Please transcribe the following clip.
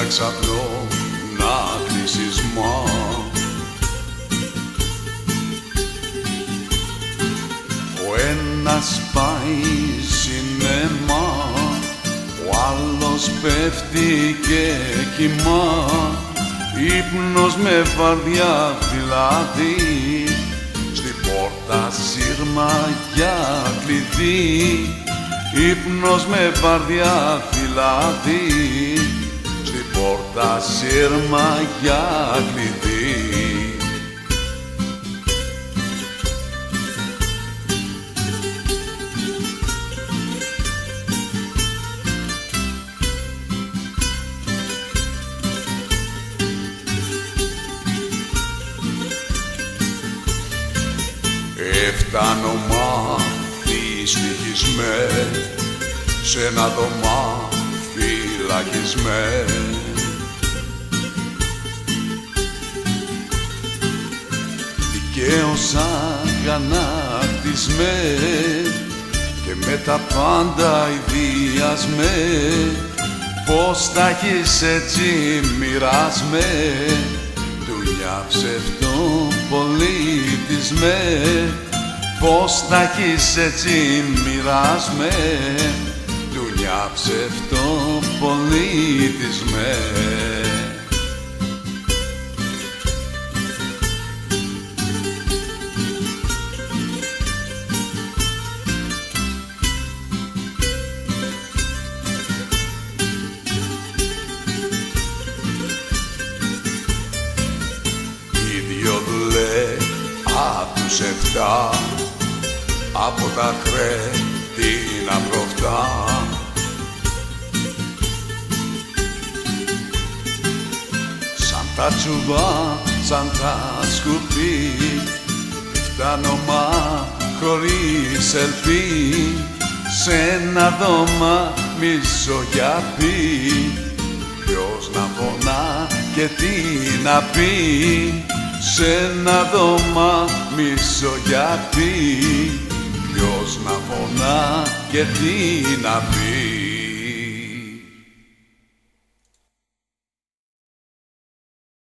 εξαπλώ να κλείσεις μα. Ο ένας πάει σινεμά, ο άλλος πέφτει και κοιμά, ύπνος με βαριά φυλάδι, στην πόρτα σύρμα για κλειδί. Ύπνος με βαριά φυλάδι, στην πόρτα σύρμα για κλειδί. Έφτανω μάθη στοιχισμέ, σ' ένα δωμά φυλακισμέ. Δικαίως αγανάκτισμέ και με τα πάντα ιδιασμέ. Πώς θα έχεις έτσι μοιράσμέ, δουλειά ψευτοπολίτισμέ. Πώς θα έχεις έτσι μοιράσμέ, δουλειά ψευτοπολίτισμέ. Οι δυο δουλεύουν απ' τους 7, από τα Κρέτινα προφτά. Σαν τα τσουβά, σαν τα σκουπί, φτάνω μα χωρίς ελπί, σ' ένα δώμα μισογιαπί. Ποιος να φωνά και τι να πει, σ' ένα δώμα μισογιαπί. Ποιος να φωνά και τι να πει.